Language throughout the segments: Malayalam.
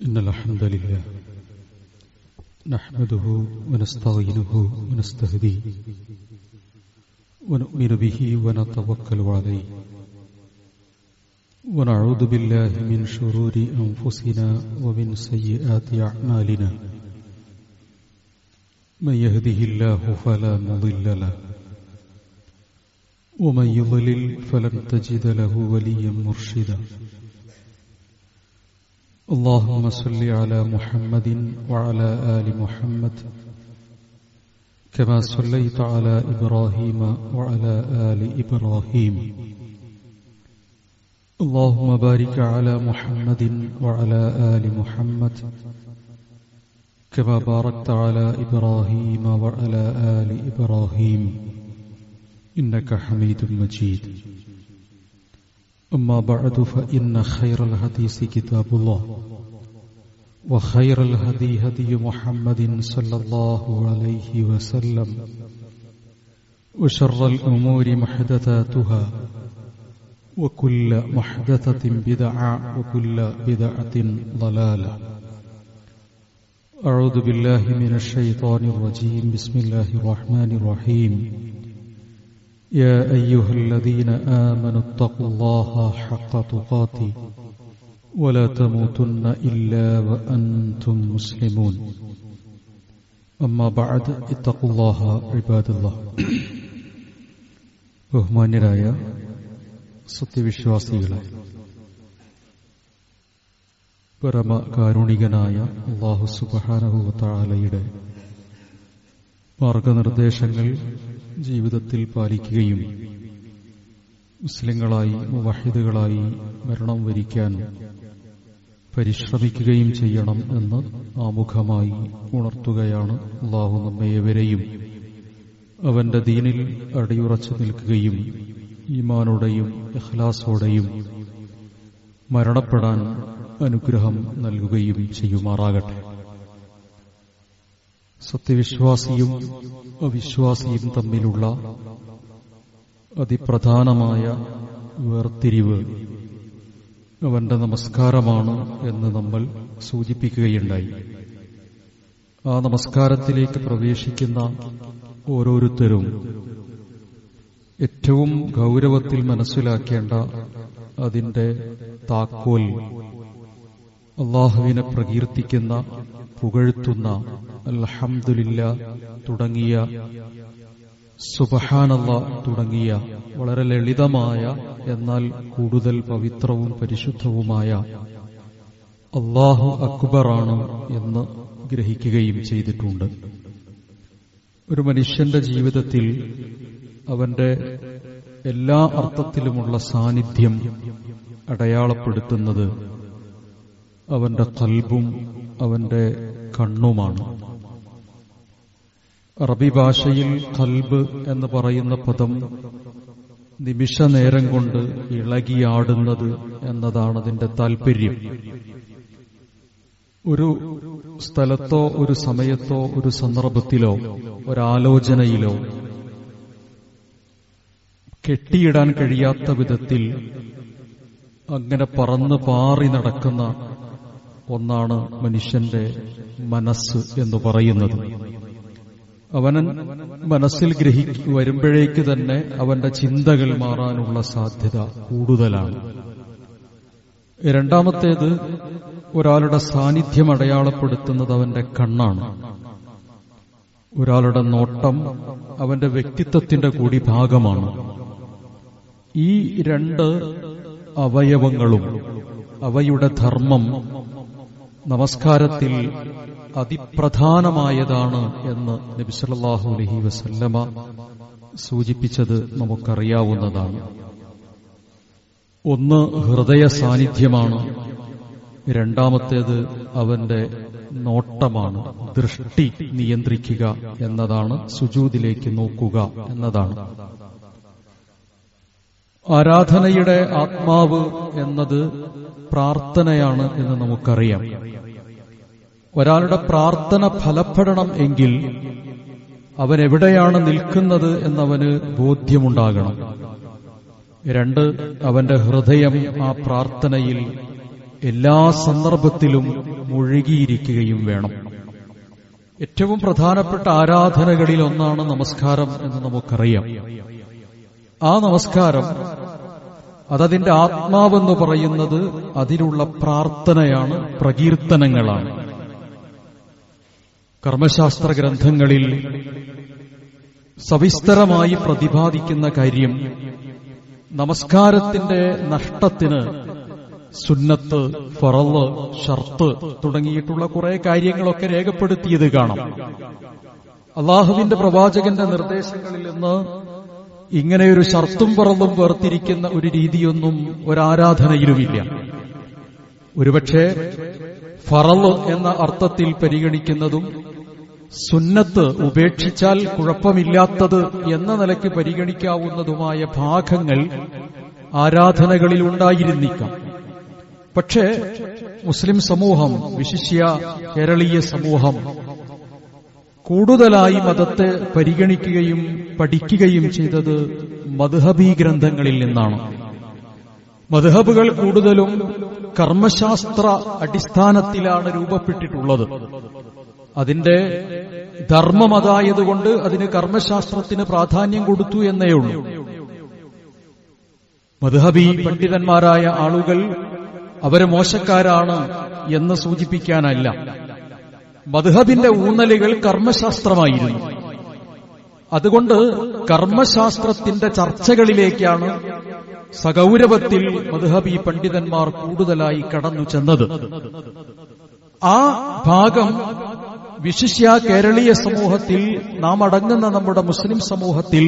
إن الحمد لله نحمده ونستعينه ونستهديه ونؤمن به ونتوكل عليه ونعوذ بالله من شرور أنفسنا ومن سيئات أعمالنا من يهده الله فلا مضل له ومن يضلل فلن تجد له وليا مرشدا اللهم صل على محمد وعلى آل محمد كما صليت على إبراهيم وعلى آل إبراهيم اللهم بارك على محمد وعلى آل محمد كما باركت على إبراهيم وعلى آل إبراهيم إنك حميد مجيد أما بعد فإن خير الحديث كتاب الله وخير الهدي هدي محمد صلى الله عليه وسلم وشر الأمور محدثاتها وكل محدثة بدعة وكل بدعة ضلالة أعوذ بالله من الشيطان الرجيم بسم الله الرحمن الرحيم يا أيها الذين آمنوا اتقوا الله حق تقاته ولا تموتن إلا وأنتم مسلمون أما بعد اتقوا الله عباد الله ബഹുമാന്യരായ സത്യവിശ്വാസികളെ, പരമകാരുണികനായ അല്ലാഹു സുബ്ഹാനഹു വ തആലയുടെ മാർഗനിർദ്ദേശങ്ങൾ ജീവിതത്തിൽ പാലിക്കുകയും മുസ്ലിങ്ങളായി മുവഹിദുകളായി മരണം വരിക്കാൻ പരിശ്രമിക്കുകയും ചെയ്യണം എന്ന് ആമുഖമായി ഉണർത്തുകയാണ്. അല്ലാഹു നമ്മേവരെയും അവന്റെ ദീനിൽ അടിയുറച്ചു നിൽക്കുകയും ഈമാനോടെയും ഇഖ്ലാസോടെയും മരണപ്പെടാൻ അനുഗ്രഹം നൽകുകയും ചെയ്യുമാറാകട്ടെ. സത്യവിശ്വാസിയും അവിശ്വാസിയും തമ്മിലുള്ള അതിപ്രധാനമായ വേർതിരിവ് അവന്റെ നമസ്കാരമാണ് എന്ന് നമ്മൾ സൂചിപ്പിക്കുകയുണ്ടായി. ആ നമസ്കാരത്തിലേക്ക് പ്രവേശിക്കുന്ന ഓരോരുത്തരും ഏറ്റവും ഗൗരവത്തിൽ മനസ്സിലാക്കേണ്ട അതിന്റെ താക്കോൽ അല്ലാഹുവിനെ പ്രകീർത്തിക്കുന്ന, പുകഴ്ത്തുന്ന അൽഹംദുലില്ലാ തുടങ്ങിയ, സുബ്ഹാനല്ലാഹ് തുടങ്ങിയ വളരെ ലളിതമായ എന്നാൽ കൂടുതൽ പവിത്രവും പരിശുദ്ധവുമായ അല്ലാഹു അക്ബറാണ് എന്ന് ഗ്രഹിക്കുകയും ചെയ്തിട്ടുണ്ട്. ഒരു മനുഷ്യന്റെ ജീവിതത്തിൽ അവന്റെ എല്ലാ അർത്ഥത്തിലുമുള്ള സാന്നിധ്യം അടയാളപ്പെടുത്തുന്നത് അവന്റെ ഖൽബും അവന്റെ കണ്ണുമാണ്. അറബി ഭാഷയിൽ ഖൽബ് എന്ന് പറയുന്ന പദം നിമിഷ നേരം കൊണ്ട് ഇളകിയാടുന്നത് എന്നതാണ് അതിന്റെ താല്പര്യം. ഒരു സ്ഥലത്തോ ഒരു സമയത്തോ ഒരു സന്ദർഭത്തിലോ ഒരാലോചനയിലോ കെട്ടിയിടാൻ കഴിയാത്ത വിധത്തിൽ അങ്ങനെ പറന്ന് പാറി നടക്കുന്ന ഒന്നാണ് മനുഷ്യന്റെ മനസ്സ് എന്ന് പറയുന്നത്. അവൻ മനസ്സിൽ വരുമ്പോഴേക്ക് തന്നെ അവന്റെ ചിന്തകൾ മാറാനുള്ള സാധ്യത കൂടുതലാണ്. രണ്ടാമത്തേത്, ഒരാളുടെ സാന്നിധ്യം അടയാളപ്പെടുത്തുന്നത് അവന്റെ കണ്ണാണ്. ഒരാളുടെ നോട്ടം അവന്റെ വ്യക്തിത്വത്തിന്റെ കൂടി ഭാഗമാണ്. ഈ രണ്ട് അവയവങ്ങളും അവയുടെ ധർമ്മം നമസ്കാരത്തിൽ അതിപ്രധാനമായതാണ് എന്ന് നബി സല്ലല്ലാഹു അലൈഹി വസല്ലമ സൂചിപ്പിച്ചത് നമുക്കറിയാവുന്നതാണ്. ഒന്ന് ഹൃദയ സാന്നിധ്യമാണ്, രണ്ടാമത്തേത് അവന്റെ നോട്ടമാണ്. ദൃഷ്ടി നിയന്ത്രിക്കുക എന്നതാണ്, സുജൂദിലേക്ക് നോക്കുക എന്നതാണ്. ആരാധനയുടെ ആത്മാവ് എന്നത് പ്രാർത്ഥനയാണ് എന്ന് നമുക്കറിയാം. ഒരാളുടെ പ്രാർത്ഥന ഫലപ്പെടണം എങ്കിൽ അവൻ എവിടെയാണ് നിൽക്കുന്നത് എന്നവന് ബോധ്യമുണ്ടാകണം. രണ്ട്, അവന്റെ ഹൃദയം ആ പ്രാർത്ഥനയിൽ എല്ലാ സന്ദർഭത്തിലും മുഴുകിയിരിക്കുകയും വേണം. ഏറ്റവും പ്രധാനപ്പെട്ട ആരാധനകളിൽ ഒന്നാണ് നമസ്കാരം എന്ന് നമുക്കറിയാം. ആ നമസ്കാരം അതതിന്റെ ആത്മാവെന്ന് പറയുന്നത് അതിലുള്ള പ്രാർത്ഥനയാണ്, പ്രകീർത്തനങ്ങളാണ്. കർമ്മശാസ്ത്ര ഗ്രന്ഥങ്ങളിൽ സവിസ്തരമായി പ്രതിപാദിക്കുന്ന കാര്യം നമസ്കാരത്തിന്റെ നഷ്ടത്തിന് സുന്നത്ത്, ഫറള്, ഷർത്ത് തുടങ്ങിയിട്ടുള്ള കുറെ കാര്യങ്ങളൊക്കെ രേഖപ്പെടുത്തിയത് കാണാം. അള്ളാഹുവിന്റെ പ്രവാചകന്റെ നിർദ്ദേശങ്ങളിൽ നിന്ന് ഇങ്ങനെയൊരു ഷർത്തും ഫറളും വേർതിരിക്കുന്ന ഒരു രീതിയൊന്നും ഒരാരാധനയിലുമില്ല. ഒരുപക്ഷെ ഫറള് എന്ന അർത്ഥത്തിൽ പരിഗണിക്കുന്നതും സുന്നത്ത് ഉപേക്ഷിച്ചാൽ കുഴപ്പമില്ലാത്തത് എന്ന നിലയ്ക്ക് പരിഗണിക്കാവുന്നതുമായ ഭാഗങ്ങൾ ആരാധനകളിൽ ഉണ്ടായിരുന്നിക്കാം. പക്ഷേ മുസ്ലിം സമൂഹം, വിശിഷ്യ കേരളീയ സമൂഹം, കൂടുതലായി മതത്തെ പരിഗണിക്കുകയും പഠിക്കുകയും ചെയ്തത് മദ്ഹബി ഗ്രന്ഥങ്ങളിൽ നിന്നാണ്. മദ്ഹബുകൾ കൂടുതലും കർമ്മശാസ്ത്ര അടിസ്ഥാനത്തിലാണ് രൂപപ്പെട്ടിട്ടുള്ളത്. അതിന്റെ ധർമ്മം അതായതുകൊണ്ട് അതിന് കർമ്മശാസ്ത്രത്തിന് പ്രാധാന്യം കൊടുത്തു എന്നേ ഉള്ളൂ. മദ്ഹബി പണ്ഡിതന്മാരായ ആളുകൾ അവരെ മോശക്കാരാണ് എന്ന് സൂചിപ്പിക്കാനല്ല. മദ്ഹബിന്റെ ഊന്നലുകൾ കർമ്മശാസ്ത്രമായിരുന്നു. അതുകൊണ്ട് കർമ്മശാസ്ത്രത്തിന്റെ ചർച്ചകളിലേക്കാണ് സഗൗരവത്തിൽ മദ്ഹബി പണ്ഡിതന്മാർ കൂടുതലായി കടന്നു ചെന്നത്. ആ ഭാഗം വിശിഷ്യ കേരളീയ സമൂഹത്തിൽ, നാം അടങ്ങുന്ന നമ്മുടെ മുസ്ലിം സമൂഹത്തിൽ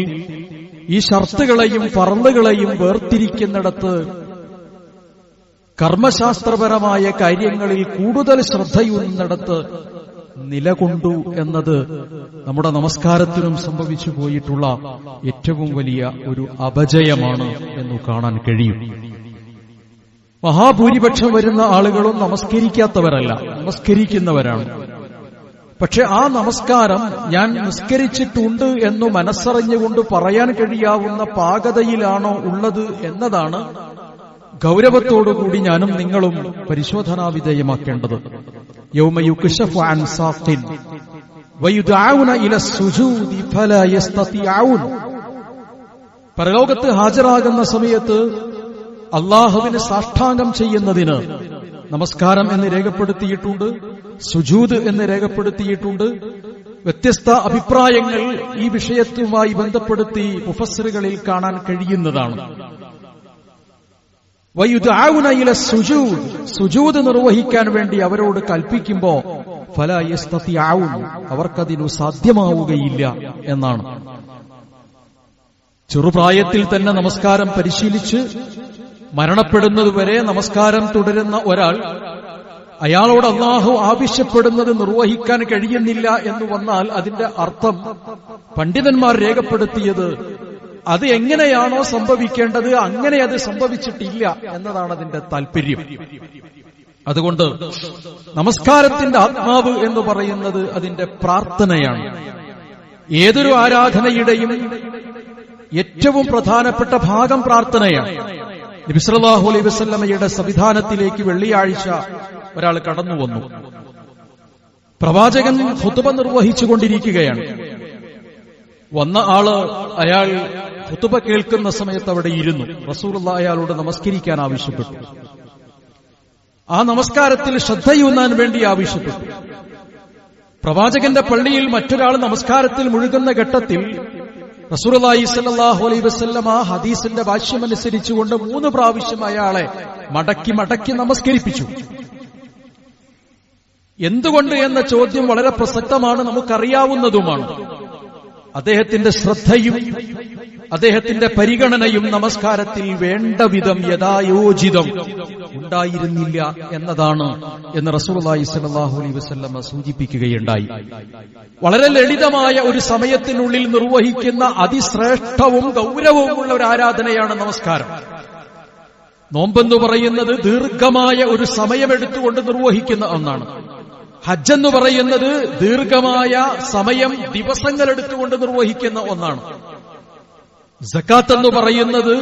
ഈ ഷർത്തുകളെയും ഫർളുകളെയും വേർതിരിക്കുന്നിടത്ത് കർമ്മശാസ്ത്രപരമായ കാര്യങ്ങളിൽ കൂടുതൽ ശ്രദ്ധയൂന്നിടത്ത് നിലകൊണ്ടു എന്നത് നമ്മുടെ നമസ്കാരത്തിനും സംഭവിച്ചു പോയിട്ടുള്ള ഏറ്റവും വലിയ ഒരു അപജയമാണ് എന്ന് കാണാൻ കഴിയും. മഹാഭൂരിപക്ഷം വരുന്ന ആളുകളും നമസ്കരിക്കാത്തവരല്ല, നമസ്കരിക്കുന്നവരാണ്. പക്ഷെ ആ നമസ്കാരം ഞാൻ നിസ്കരിച്ചിട്ടുണ്ട് എന്നു മനസ്സറിഞ്ഞുകൊണ്ട് പറയാൻ കഴിയാവുന്ന പാകതയിലാണോ ഉള്ളത് എന്നതാണ് ഗൗരവത്തോടുകൂടി ഞാനും നിങ്ങളും പരിശോധനാവിധേയമാക്കേണ്ടത്. യൗമ യുക്ശഫു അൻ സാഖിൻ വയുദഊന ഇല സുജൂദി ഫലാ യസ്തതിഊൻ. പരലോകത്ത് ഹാജരാകുന്ന സമയത്ത് അല്ലാഹുവിന് സാഷ്ടാംഗം ചെയ്യുന്നതിന് നമസ്കാരം എന്ന് രേഖപ്പെടുത്തിയിട്ടുണ്ട്, സുജൂദ് എന്ന് രേഖപ്പെടുത്തിയിട്ടുണ്ട്. വ്യത്യസ്ത അഭിപ്രായങ്ങൾ ഈ വിഷയത്തുമായി ബന്ധപ്പെടുത്തി മുഫസ്സിറുകളിൽ കാണാൻ കഴിയുന്നതാണ്. വയുദഊന ഇല സുജൂദ്, സുജൂദ് നിർവഹിക്കാൻ വേണ്ടി അവരോട് കൽപ്പിക്കുമ്പോ ഫലാ യസ്തതിഊൻ, അവർക്കതിനു സാധ്യമാവുകയില്ല എന്നാണ്. ചെറുപ്രായത്തിൽ തന്നെ നമസ്കാരം പരിശീലിച്ച് മരണപ്പെടുന്നതുവരെ നമസ്കാരം തുടരുന്ന ഒരാൾ, അയാളോട് അല്ലാഹു ആവശ്യപ്പെടുന്നത് നിർവഹിക്കാൻ കഴിയുന്നില്ല എന്ന് വന്നാൽ അതിന്റെ അർത്ഥം പണ്ഡിതന്മാർ രേഖപ്പെടുത്തിയത് അത് എങ്ങനെയാണോ സംഭവിക്കേണ്ടത് അങ്ങനെ അത് സംഭവിച്ചിട്ടില്ല എന്നതാണ് അതിന്റെ താല്പര്യം. അതുകൊണ്ട് നമസ്കാരത്തിന്റെ ആത്മാവ് എന്ന് പറയുന്നത് അതിന്റെ പ്രാർത്ഥനയാണ്. ഏതൊരു ആരാധനയുടെയും ഏറ്റവും പ്രധാനപ്പെട്ട ഭാഗം പ്രാർത്ഥനയാണ്. നബി സല്ലല്ലാഹു അലൈഹി വസല്ലമയുടെ സംവിധാനത്തിലേക്ക് വെള്ളിയാഴ്ച ഒരാൾ കടന്നു വന്നു. പ്രവാചകൻ ഖുതുബ നിർവഹിച്ചുകൊണ്ടിരിക്കുകയാണ്. വന്ന ആള്, അയാൾ ഖുതുബ കേൾക്കുന്ന സമയത്ത് അവിടെ ഇരുന്നു. റസൂലുള്ളാഹി അയാളോട് നമസ്കരിക്കാൻ ആവശ്യപ്പെട്ടു. ആ നമസ്കാരത്തിൽ ശ്രദ്ധയൂന്നാൻ വേണ്ടി ആവശ്യപ്പെട്ടു. പ്രവാചകന്റെ പള്ളിയിൽ മറ്റൊരാൾ നമസ്കാരത്തിൽ മുഴുകുന്ന ഘട്ടത്തിൽ റസൂലുള്ളാഹി സ്വല്ലല്ലാഹു അലൈഹി വസല്ലം ആ ഹദീസിന്റെ ഭാഷ്യമനുസരിച്ചുകൊണ്ട് 3 പ്രാവശ്യം അയാളെ മടക്കി മടക്കി നമസ്കരിപ്പിച്ചു. എന്തുകൊണ്ട് എന്ന ചോദ്യം വളരെ പ്രസക്തമാണ്, നമുക്കറിയാവുന്നതുമാണ്. അദ്ദേഹത്തിന്റെ ശ്രദ്ധയും അദ്ദേഹത്തിന്റെ പരിഗണനയും നമസ്കാരത്തിൽ വേണ്ട വിധം യഥായോചിതം ഉണ്ടായിരുന്നില്ല എന്നതാണ് എന്ന് റസൂലുള്ളാഹി സ്വല്ലല്ലാഹു അലൈഹി വസല്ലം സൂചിപ്പിക്കുകയുണ്ടായി. വളരെ ലളിതമായ ഒരു സമയത്തിനുള്ളിൽ നിർവഹിക്കുന്ന അതിശ്രേഷ്ഠവും ഗൗരവവുമുള്ള ഒരു ആരാധനയാണ് നമസ്കാരം. നോമ്പെന്ന് പറയുന്നത് ദീർഘമായ ഒരു സമയമെടുത്തുകൊണ്ട് നിർവഹിക്കുന്ന ഒന്നാണ്. ഹജ്ജെന്ന് പറയുന്നത് ദീർഘമായ സമയം, ദിവസങ്ങൾ എടുത്തുകൊണ്ട് നിർവഹിക്കുന്ന ഒന്നാണ്. സക്കാത്ത് എന്ന് പറയുന്നത്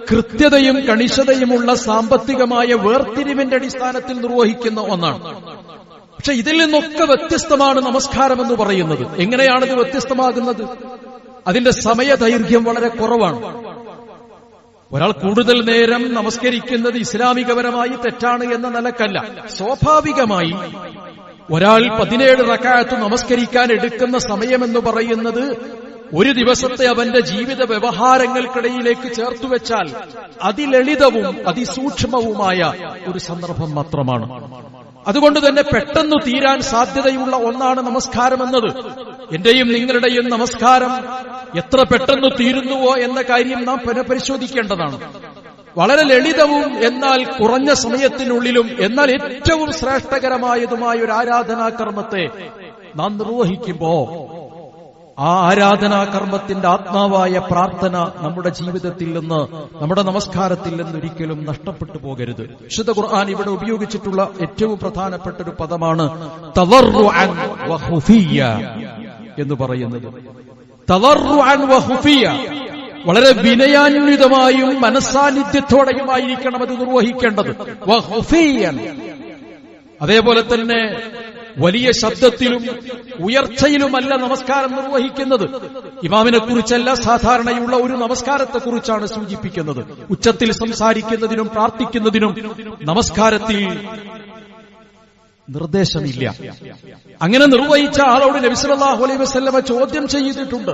കൃത്യതയും കണിശതയുമുള്ള സാമ്പത്തികമായ വേർതിരിവിന്റെ അടിസ്ഥാനത്തിൽ നിർവഹിക്കുന്ന ഒന്നാണ്. പക്ഷെ ഇതിൽ നിന്നൊക്കെ വ്യത്യസ്തമാണ് നമസ്കാരം എന്ന് പറയുന്നത്. എങ്ങനെയാണിത് വ്യത്യസ്തമാകുന്നത്? അതിന്റെ സമയദൈർഘ്യം വളരെ കുറവാണ്. ഒരാൾ കൂടുതൽ നേരം നമസ്കരിക്കുന്നത് ഇസ്ലാമികപരമായി തെറ്റാണ് എന്ന നിലക്കല്ല. സ്വാഭാവികമായി ഒരാൾ 17 റക്അത്ത് നമസ്കരിക്കാൻ എടുക്കുന്ന സമയമെന്ന് പറയുന്നത് ഒരു ദിവസത്തെ അവന്റെ ജീവിത വ്യവഹാരങ്ങൾക്കിടയിലേക്ക് ചേർത്തുവെച്ചാൽ അതിലളിതവും അതിസൂക്ഷ്മവുമായ ഒരു സന്ദർഭം മാത്രമാണ്. അതുകൊണ്ട് തന്നെ പെട്ടെന്ന് തീരാൻ സാധ്യതയുള്ള ഒന്നാണ് നമസ്കാരം എന്നത്. എന്റെയും നിങ്ങളുടെയും നമസ്കാരം എത്ര പെട്ടെന്ന് തീരുന്നുവോ എന്ന കാര്യം നാം പുനഃപരിശോധിക്കേണ്ടതാണ്. വളരെ ലളിതവും എന്നാൽ കുറഞ്ഞ സമയത്തിനുള്ളിലും എന്നാൽ ഏറ്റവും ശ്രേഷ്ഠകരമായതുമായ ഒരു ആരാധനാകർമ്മത്തെ നാം നിർവഹിക്കുമ്പോ ആ ആരാധനാകർമ്മത്തിന്റെ ആത്മാവായ പ്രാർത്ഥന നമ്മുടെ ജീവിതത്തിൽ നിന്ന്, നമ്മുടെ നമസ്കാരത്തിൽ നിന്ന് ഒരിക്കലും നഷ്ടപ്പെട്ടു പോകരുത്. വിശുദ്ധ ഖുർആൻ ഇവിടെ ഉപയോഗിച്ചിട്ടുള്ള ഏറ്റവും പ്രധാനപ്പെട്ട ഒരു പദമാണ് തളർറുഅൻ വഖുഫിയ എന്ന് പറയുന്നത്. തളർറുഅൻ വഖുഫിയ, വളരെ വിനയാന്വിതമായും മനസ്സാന്നിധ്യത്തോടെയുമായിരിക്കണം അത് നിർവഹിക്കേണ്ടത്. വഖുഫിയൻ, അതേപോലെ തന്നെ വലിയ ശബ്ദത്തിലും ഉയർച്ചയിലുമല്ല നമസ്കാരം നിർവഹിക്കുന്നത്. ഇമാമിനെ കുറിച്ചല്ല, സാധാരണയുള്ള ഒരു നമസ്കാരത്തെക്കുറിച്ചാണ് സൂചിപ്പിക്കുന്നത്. ഉച്ചത്തിൽ സംസാരിക്കുന്നതിനും പ്രാർത്ഥിക്കുന്നതിനും നമസ്കാരത്തിൽ നിർദ്ദേശമില്ല. അങ്ങനെ നിർവഹിച്ച ആളോട് നബി സല്ലല്ലാഹു അലൈഹി വസല്ലമ ചോദ്യം ചെയ്തിട്ടുണ്ട്.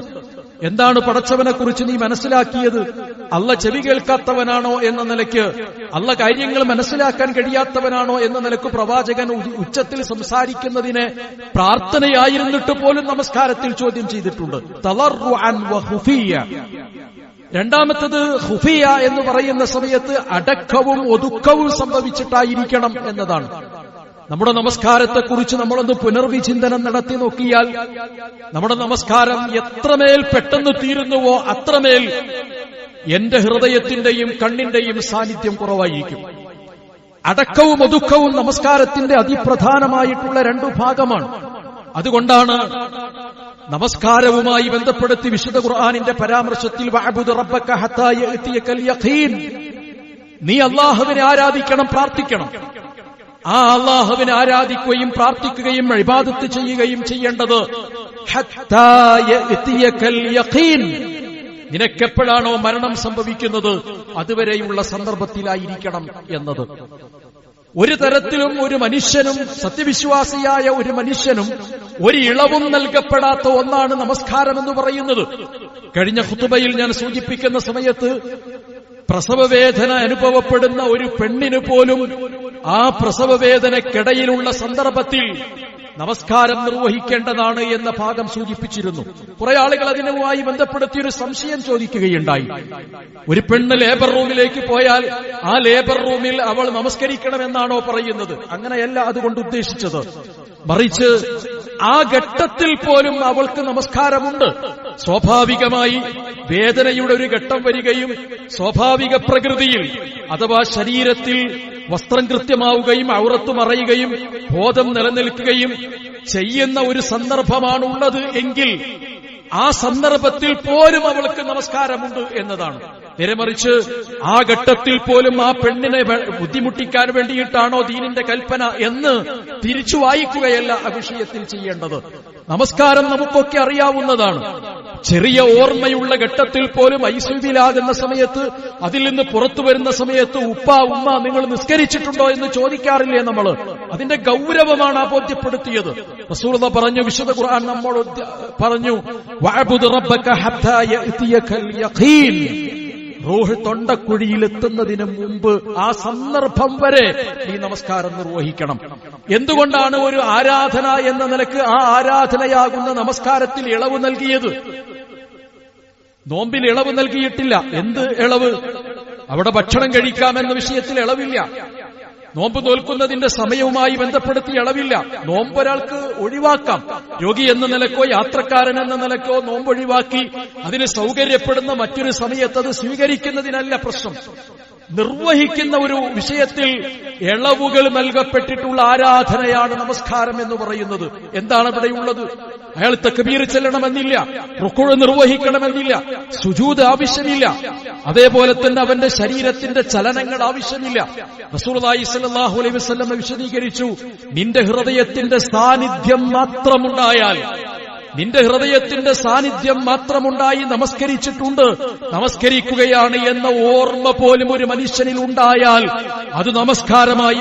എന്താണ് പടച്ചവനെ കുറിച്ച് നീ മനസ്സിലാക്കിയത്? അള്ള ചെവി കേൾക്കാത്തവനാണോ എന്ന നിലയ്ക്ക്, അള്ള കാര്യങ്ങൾ മനസ്സിലാക്കാൻ കഴിയാത്തവനാണോ എന്ന നിലക്ക് പ്രവാചകൻ ഉച്ചത്തിൽ സംസാരിക്കുന്നതിനെ പ്രാർത്ഥനയായിരുന്നിട്ട് പോലും നമസ്കാരത്തിൽ ചോദ്യം ചെയ്തിട്ടുണ്ട്. തളർറുഅൻ വഖുഫിയ. രണ്ടാമത്തത് ഖുഫിയ എന്ന് പറയുന്ന സമയത്ത് അടക്കവും ഒതുക്കവും സംഭവിച്ചിട്ടായിരിക്കണം എന്നതാണ്. നമ്മുടെ നമസ്കാരത്തെക്കുറിച്ച് നമ്മളൊന്ന് പുനർവിചിന്തനം നടത്തി നോക്കിയാൽ നമ്മുടെ നമസ്കാരം എത്രമേൽ പെട്ടെന്ന് തീരുന്നുവോ അത്രമേൽ എന്റെ ഹൃദയത്തിന്റെയും കണ്ണിന്റെയും സാന്നിധ്യം കുറവായിരിക്കും. അടക്കവും ഒതുക്കവും നമസ്കാരത്തിന്റെ അതിപ്രധാനമായിട്ടുള്ള 2 ഭാഗമാണ്. അതുകൊണ്ടാണ് നമസ്കാരവുമായി ബന്ധപ്പെടുത്തി വിശുദ്ധ ഖുർആനിന്റെ പരാമർശത്തിൽ വഅബ്ദു റബ്ബക ഹത്താ യഅതിയകൽ യഖീൻ, നീ അല്ലാഹുവിനെ ആരാധിക്കണം, പ്രാർത്ഥിക്കണം. ആ അല്ലാഹുവിനെ ആരാധിക്കുകയും പ്രാർത്ഥിക്കുകയും ഇബാദത്ത് ചെയ്യുകയും ചെയ്യേണ്ടത് ഹത്താ യഅതിയകൽ യഖീൻ, നിനക്കെപ്പോഴാണോ മരണം സംഭവിക്കുന്നത് അതുവരെയുള്ള സന്ദർഭത്തിലായിരിക്കണം എന്നത്. ഒരു തരത്തിലും ഒരു മനുഷ്യനും, സത്യവിശ്വാസിയായ ഒരു മനുഷ്യനും ഒരു ഇളവും നൽകപ്പെടാത്ത ഒന്നാണ് നമസ്കാരം എന്ന് പറയുന്നത്. കഴിഞ്ഞ ഖുതുബയിൽ ഞാൻ സൂചിപ്പിക്കുന്ന സമയത്ത് പ്രസവവേദന അനുഭവപ്പെടുന്ന ഒരു പെണ്ണിന് പോലും ആ പ്രസവവേദനക്കിടയിലുള്ള സന്ദർഭത്തിൽ നമസ്കാരം നിർവഹിക്കേണ്ടതാണ് എന്ന ഭാഗം സൂചിപ്പിച്ചിരുന്നു. കുറെ ആളുകൾ അതിനുമായി ബന്ധപ്പെടുത്തിയൊരു സംശയം ചോദിക്കുകയുണ്ടായി. ഒരു പെണ്ണ് ലേബർ റൂമിലേക്ക് പോയാൽ ആ ലേബർ റൂമിൽ അവൾ നമസ്കരിക്കണമെന്നാണോ പറയുന്നത്? അങ്ങനെയല്ല അതുകൊണ്ട് ഉദ്ദേശിച്ചത്. മറിച്ച് ആ ഘട്ടത്തിൽ പോലും അവൾക്ക് നമസ്കാരമുണ്ട്. സ്വാഭാവികമായി വേദനയുടെ ഒരു ഘട്ടം വരികയും സ്വാഭാവിക പ്രകൃതിയിൽ അഥവാ ശരീരത്തിൽ വസ്ത്രം കൃത്യമാവുകയും ഔറത്ത് മറയുകയും ബോധം നിലനിൽക്കുകയും ചെയ്യുന്ന ഒരു സന്ദർഭമാണുള്ളത് എങ്കിൽ ആ സന്ദർഭത്തിൽ പോലും അവൾക്ക് നമസ്കാരമുണ്ട് എന്നതാണ്. നേരെമറിച്ച് ആ ഘട്ടത്തിൽ പോലും ആ പെണ്ണിനെ ബുദ്ധിമുട്ടിക്കാൻ വേണ്ടിയിട്ടാണോ ദീനിന്റെ കൽപ്പന എന്ന് തിരിച്ചു വായിക്കുകയല്ല ആ വിഷയത്തിൽ ചെയ്യേണ്ടത്. നമസ്കാരം നമുക്കൊക്കെ അറിയാവുന്നതാണ്. ചെറിയ ഓർമ്മയുള്ള ഘട്ടത്തിൽ പോലും ഐസുവിലാകുന്ന സമയത്ത്, അതിൽ നിന്ന് പുറത്തു വരുന്ന സമയത്ത് ഉമ്മ നിങ്ങൾ നിസ്കരിച്ചിട്ടുണ്ടോ എന്ന് ചോദിക്കാറില്ലേ നമ്മൾ? അതിന്റെ ഗൗരവമാണ് ആ ബോധ്യപ്പെടുത്തിയത്. റസൂലുള്ളാഹി പറഞ്ഞു, വിശുദ്ധ ഖുർആൻ നമ്മോട് പറഞ്ഞു, വഅബ്ദു റബ്ബക ഹത്താ യഅതിയകൽ യഖീൻ, റൂഹ് തൊണ്ടക്കുഴിയിലെത്തുന്നതിന് മുമ്പ് ആ സന്ദർഭം വരെ ഈ നമസ്കാരം നിർവഹിക്കണം. എന്തുകൊണ്ടാണ് ഒരു ആരാധന എന്ന നിലക്ക് ആ ആരാധനയാകുന്ന നമസ്കാരത്തിൽ ഇളവ് നൽകിയത്? നോമ്പിൽ ഇളവ് നൽകിയിട്ടില്ല. എന്ത് ഇളവ്? അവിടെ ഭക്ഷണം കഴിക്കാമെന്ന വിഷയത്തിൽ ഇളവില്ല. നോമ്പ് നോൽക്കുന്നതിന്റെ സമയവുമായി ബന്ധപ്പെടുത്തി ഇളവില്ല. നോമ്പ് ഒരാൾക്ക് ഒഴിവാക്കാം. രോഗി എന്ന നിലക്കോ യാത്രക്കാരൻ എന്ന നിലക്കോ നോമ്പ് ഒഴിവാക്കി അതിന് സൗകര്യപ്പെടുന്ന മറ്റൊരു സമയത്ത് അത് സ്വീകരിക്കുന്നതിനല്ല പ്രശ്നം. നിർവഹിക്കുന്ന ഒരു വിഷയത്തിൽ ഇളവുകൾ നൽകപ്പെട്ടിട്ടുള്ള ആരാധനയാണ് നമസ്കാരം എന്ന് പറയുന്നത്. എന്താണ് ഇവിടെയുള്ളത്? അയാൾ തക്ബീർ ചെല്ലണമെന്നില്ല, റുക്കൂഅ് നിർവഹിക്കണമെന്നില്ല, സുജൂദ് ആവശ്യമില്ല, അതേപോലെ തന്നെ അവന്റെ ശരീരത്തിന്റെ ചലനങ്ങൾ ആവശ്യമില്ല. റസൂലുള്ളാഹി സ്വല്ലല്ലാഹു അലൈഹി വസല്ലം വിശദീകരിച്ചു, നിന്റെ ഹൃദയത്തിന്റെ സാന്നിധ്യം മാത്രമുണ്ടായാൽ, നിന്റെ ഹൃദയത്തിന്റെ സാന്നിധ്യം മാത്രമുണ്ടായി നമസ്കരിച്ചിട്ടുണ്ട്, നമസ്കരിക്കുകയാണ് എന്ന ഓർമ്മ പോലും ഒരു മനുഷ്യനിൽ ഉണ്ടായാൽ അത് നമസ്കാരമായി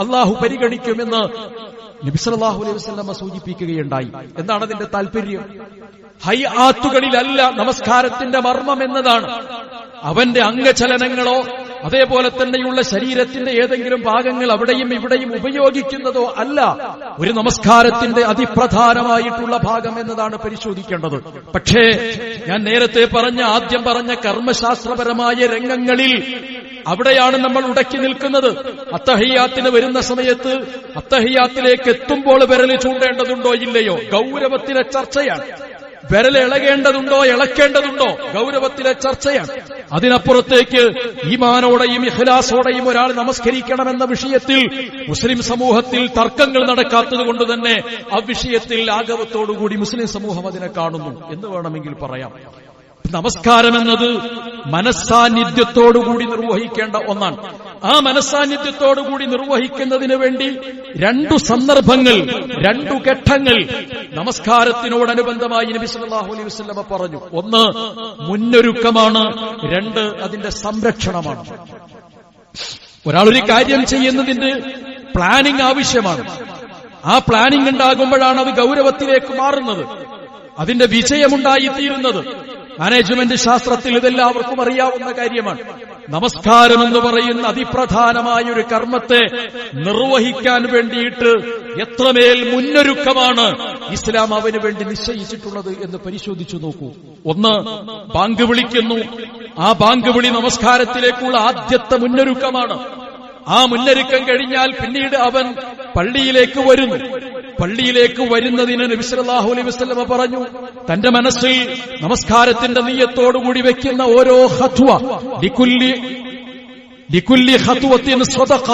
അല്ലാഹു പരിഗണിക്കുമെന്ന് നബി സല്ലല്ലാഹു അലൈഹി വസല്ലം സൂചിപ്പിക്കുകയുണ്ടായി. എന്താണ് അതിന്റെ താല്പര്യം? ഹൈആത്തുകളിലല്ല നമസ്കാരത്തിന്റെ മർമ്മം എന്നതാണ്. അവന്റെ അംഗചലനങ്ങളോ അതേപോലെ തന്നെയുള്ള ശരീരത്തിന്റെ ഏതെങ്കിലും ഭാഗങ്ങൾ അവിടെയും ഇവിടെയും ഉപയോഗിക്കുന്നതോ അല്ല ഒരു നമസ്കാരത്തിന്റെ അതിപ്രധാനമായിട്ടുള്ള ഭാഗം എന്നതാണ് പരിശോധിക്കേണ്ടത്. പക്ഷേ ഞാൻ നേരത്തെ ആദ്യം പറഞ്ഞ കർമ്മശാസ്ത്രപരമായ രംഗങ്ങളിൽ അവിടെയാണ് നമ്മൾ ഉടക്കി നിൽക്കുന്നത്. അത്തഹിയ്യാത്തിന് വരുന്ന സമയത്ത് അത്തഹിയ്യാത്തിലേക്ക് എത്തുമ്പോൾ വിരൽ ചൂണ്ടേണ്ടതുണ്ടോ ഇല്ലയോ ഗൗരവത്തിലെ ചർച്ചയാണ്. വിരൽ ഇളകേണ്ടതുണ്ടോ ഇളക്കേണ്ടതുണ്ടോ ഗൗരവത്തിലെ ചർച്ചയാണ്. അതിനപ്പുറത്തേക്ക് ഈമാനോടെയും ഇഖ്ലാസോടെയും ഒരാൾ നമസ്കരിക്കണമെന്ന വിഷയത്തിൽ മുസ്ലിം സമൂഹത്തിൽ തർക്കങ്ങൾ നടക്കാത്തത് കൊണ്ട് തന്നെ ആ വിഷയത്തിൽ ആഗവത്തോടുകൂടി മുസ്ലിം സമൂഹം അതിനെ കാണുന്നു എന്ന് വേണമെങ്കിൽ പറയാം. നമസ്കാരം എന്നത് മനസ്സാന്നിധ്യത്തോടുകൂടി നിർവഹിക്കേണ്ട ഒന്നാണ്. ആ മനസ്സാന്നിധ്യത്തോടുകൂടി നിർവഹിക്കുന്നതിന് വേണ്ടി രണ്ടു സന്ദർഭങ്ങൾ, രണ്ടു ഘട്ടങ്ങൾ നമസ്കാരത്തിനോടനുബന്ധമായി നബി സല്ലല്ലാഹു അലൈഹി വസല്ലം പറഞ്ഞു. ഒന്ന് മുന്നൊരുക്കമാണ്, രണ്ട് അതിന്റെ സംരക്ഷണമാണ്. ഒരാളൊരു കാര്യം ചെയ്യുന്നതിന് പ്ലാനിംഗ് ആവശ്യമാണ്. ആ പ്ലാനിംഗ് ഉണ്ടാകുമ്പോഴാണ് അത് ഗൗരവത്തിലേക്ക് മാറുന്നത്, അതിന്റെ വിജയമുണ്ടായിത്തീരുന്നത്. മാനേജ്മെന്റ് ശാസ്ത്രത്തിൽ ഇതെല്ലാവർക്കും അറിയാവുന്ന കാര്യമാണ്. നമസ്കാരം എന്ന് പറയുന്ന അതിപ്രധാനമായ ഒരു കർമ്മത്തെ നിർവഹിക്കാൻ വേണ്ടിയിട്ട് എത്രമേൽ മുന്നൊരുക്കമാണ് ഇസ്ലാം അവന് വേണ്ടി നിശ്ചയിച്ചിട്ടുള്ളത് എന്ന് പരിശോധിച്ചു നോക്കൂ. ഒന്ന്, ബാങ്ക് വിളിക്കുന്നു. ആ ബാങ്ക് വിളി നമസ്കാരത്തിലേക്കുള്ള ആദ്യത്തെ മുന്നൊരുക്കമാണ്. ആ മുന്നൊരുക്കം കഴിഞ്ഞാൽ പിന്നീട് അവൻ പള്ളിയിലേക്ക് വരുന്നു. പള്ളിയിലേക്ക് വരുന്നതിന് നബി സല്ലല്ലാഹു അലൈഹി വസല്ലം പറഞ്ഞു, തന്റെ മനസ്സിൽ നമസ്കാരത്തിന്റെ നിയ്യത്തോടുകൂടി വെക്കുന്ന ഓരോ ഖത്വ ലികുല്ലി ഖത്വത്തിൻ സദഖ,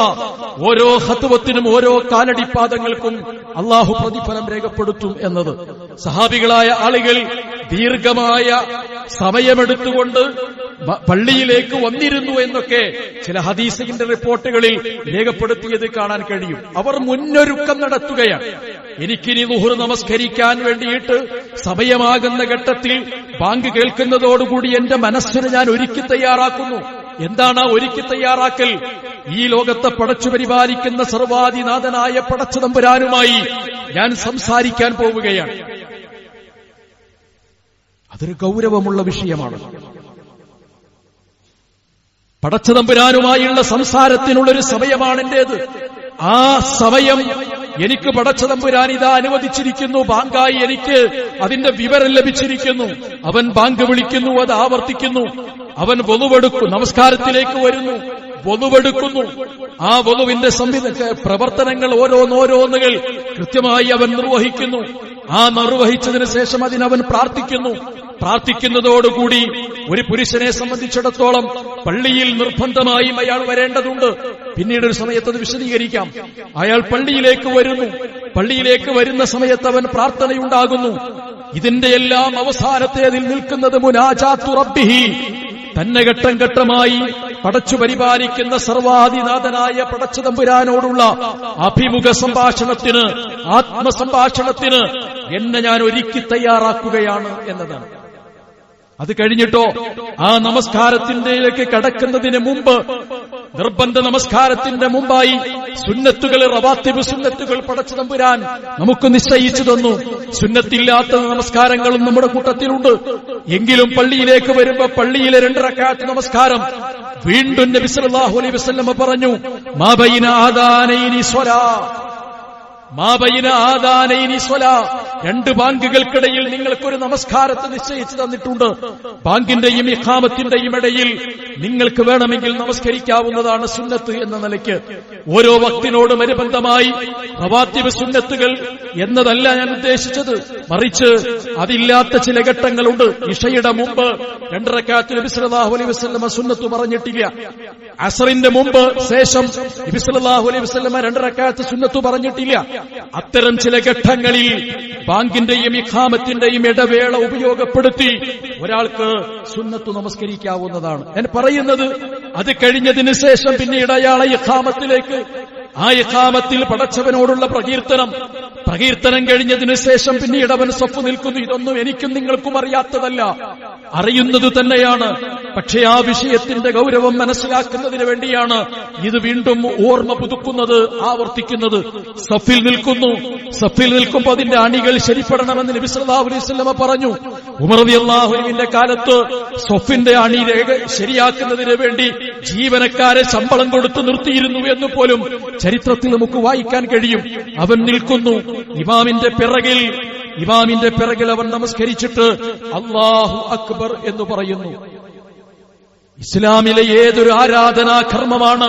ഓരോ ഖത്വത്തിനും ഓരോ കാലടിപ്പാദങ്ങൾക്കും അല്ലാഹു പ്രതിഫലം രേഖപ്പെടുത്തും എന്നത്. സഹാബികളായ ആളുകൾ ദീർഘമായ സമയമെടുത്തുകൊണ്ട് പള്ളിയിലേക്ക് വന്നിരുന്നു എന്നൊക്കെ ചില ഹദീസിന്റെ റിപ്പോർട്ടുകളിൽ രേഖപ്പെടുത്തിയത് കാണാൻ കഴിയും. അവർ മുന്നൊരുക്കം നടത്തുകയാണ്. എനിക്കിനി ളുഹർ നമസ്കരിക്കാൻ വേണ്ടിയിട്ട് സമയമാകുന്ന ഘട്ടത്തിൽ ബാങ്ക് കേൾക്കുന്നതോടുകൂടി എന്റെ മനസ്സിന് ഞാൻ ഒരുക്കി തയ്യാറാക്കുന്നു. എന്താണ് ആ ഒരുക്കി തയ്യാറാക്കൽ? ഈ ലോകത്തെ പടച്ചു പരിപാലിക്കുന്ന സർവാധിനാഥനായ പടച്ചതമ്പുരാനുമായി ഞാൻ സംസാരിക്കാൻ പോവുകയാണ്. അതൊരു ഗൗരവമുള്ള വിഷയമാണ്. പടച്ചതമ്പുരാനുമായുള്ള സംസാരത്തിനുള്ളൊരു സമയമാണ് എന്റേത്. ആ സമയം എനിക്ക് പടച്ചതമ്പുരാൻ ഇതാ അനുവദിച്ചിരിക്കുന്നു. ബാങ്കായി എനിക്ക് അതിന്റെ വിവരം ലഭിച്ചിരിക്കുന്നു. അവൻ ബാങ്ക് വിളിക്കുന്നു, അത് ആവർത്തിക്കുന്നു. അവൻ വളുവെടുക്കും, നമസ്കാരത്തിലേക്ക് വരുന്നു, വളുവെടുക്കുന്നു. ആ വളുവിന്റെ പ്രവർത്തനങ്ങൾ ഓരോന്നോരോന്നുകൾ കൃത്യമായി അവൻ നിർവഹിക്കുന്നു. ആ നിർവഹിച്ചതിന് ശേഷം അതിനവൻ പ്രാർത്ഥിക്കുന്നു. പ്രാർത്ഥിക്കുന്നതോടുകൂടി ഒരു പുരുഷനെ സംബന്ധിച്ചിടത്തോളം പള്ളിയിൽ നിർബന്ധമായും അയാൾ വരേണ്ടതുണ്ട്. പിന്നീട് ഒരു സമയത്ത് അത് വിശദീകരിക്കാം. അയാൾ പള്ളിയിലേക്ക് വരുന്നു. പള്ളിയിലേക്ക് വരുന്ന സമയത്ത് അവൻ പ്രാർത്ഥനയുണ്ടാകുന്നു. ഇതിന്റെ എല്ലാം അവസാനത്തേതിൽ നിൽക്കുന്നത് മുനാജാത്തു റബ്ബിഹി, തന്നെ ഘട്ടം ഘട്ടമായി പടച്ചു പരിപാലിക്കുന്ന സർവാധിനാഥനായ പടച്ചതമ്പുരാനോടുള്ള അഭിമുഖ സംഭാഷണത്തിന്, ആത്മസംഭാഷണത്തിന് എന്നെ ഞാൻ ഒരുക്കി തയ്യാറാക്കുകയാണ് എന്നതാണ്. അത് കഴിഞ്ഞിട്ടോ ആ നമസ്കാരത്തിലേക്ക് കടക്കുന്നതിന് മുമ്പ്, നിർബന്ധ നമസ്കാരത്തിന്റെ മുമ്പായി സുന്നത്തുകൾ, റവാത്തിബ് സുന്നത്തുകൾ പടച്ചതമ്പുരാൻ നമുക്ക് നിശ്ചയിച്ചു തന്നു. സുന്നത്തില്ലാത്ത നമസ്കാരങ്ങളും നമ്മുടെ കൂട്ടത്തിലുണ്ട്. എങ്കിലും പള്ളിയിലേക്ക് വരുമ്പോ പള്ളിയിലെ 2 റക്അത്ത് നമസ്കാരം വീണ്ടും നബി സല്ലല്ലാഹു അലൈഹി വസല്ലം പറഞ്ഞു, മാ ബൈന ആദാനൈനി സ്വലാ, മാ ബൈന ആദാനൈനി സ്വലാ, രണ്ട് ബാങ്കുകൾക്കിടയിൽ നിങ്ങൾക്കൊരു നമസ്കാരത്തെ നിശ്ചയിച്ചു തന്നിട്ടുണ്ട്. ബാങ്കിന്റെയും ഇഖാമത്തിന്റെയും ഇടയിൽ നിങ്ങൾക്ക് വേണമെങ്കിൽ നമസ്കരിക്കാവുന്നതാണ് സുന്നത്ത് എന്ന നിലയ്ക്ക്. ഓരോ വക്തിനോടും അനുബന്ധമായി റവാത്തിബ് സുന്നത്തുകൾ എന്നതല്ല ഞാൻ ഉദ്ദേശിച്ചത്, മറിച്ച് അതില്ലാത്ത ചില ഘട്ടങ്ങളുണ്ട്. ഇശയുടെ മുമ്പ് 2 റക്അത്ത് നബി സല്ലല്ലാഹു അലൈഹി വസല്ലമ സുന്നത്ത് പറഞ്ഞിട്ടില്ല. അസ്റിന്റെ മുമ്പ് ശേഷം നബി സല്ലല്ലാഹു അലൈഹി വസല്ലമ 2 റക്അത്ത് സുന്നത്ത് പറഞ്ഞിട്ടില്ല. അത്തരം ചില ഘട്ടങ്ങളിൽ ബാങ്കിന്റെയും ഇഖാമത്തിന്റെയും ഇടവേള ഉപയോഗപ്പെടുത്തി ഒരാൾക്ക് സുന്നത്ത് നമസ്കരിക്കാവുന്നതാണ്. ഞാൻ പറയുന്നത് അത് കഴിഞ്ഞതിന് ശേഷം പിന്നീട് അയാളെ ഇഖാമത്തിലേക്ക്, ആ ഇഖാമത്തിൽ പടച്ചവനോടുള്ള പ്രകീർത്തനം കഴിഞ്ഞതിന് ശേഷം പിന്നീട് അവൻ സഫ് നിൽക്കുന്നു. ഇതൊന്നും എനിക്കും നിങ്ങൾക്കും അറിയാത്തതല്ല, അറിയുന്നത് തന്നെയാണ്. പക്ഷേ ആ വിഷയത്തിന്റെ ഗൗരവം മനസ്സിലാക്കുന്നതിന് വേണ്ടിയാണ് ഇത് വീണ്ടും ഓർമ്മ പുതുക്കുന്നത്, ആവർത്തിക്കുന്നത്. സഫിൽ നിൽക്കുമ്പോൾ അതിന്റെ അണികൾ ശരിപ്പെടണമെന്ന് നബി സല്ലല്ലാഹു അലൈഹി വസല്ലമ പറഞ്ഞു. ഉമർ റളിയല്ലാഹു അൻഹുവിന്റെ കാലത്ത് സഫിന്റെ അണി ശരിയാക്കുന്നതിന് വേണ്ടി ജീവനക്കാരെ ശമ്പളം കൊടുത്തു നിർത്തിയിരുന്നു എന്ന് പോലും ചരിത്രത്തിൽ നമുക്ക് വായിക്കാൻ കഴിയും. അവൻ നിൽക്കുന്നു ഇമാമിന്റെ പിറകിൽ അവൻ നമസ്കരിച്ചിട്ട് അല്ലാഹു അക്ബർ എന്ന് പറയുന്നു. ഇസ്ലാമിലെ ഏതൊരു ആരാധനാകർമ്മമാണ്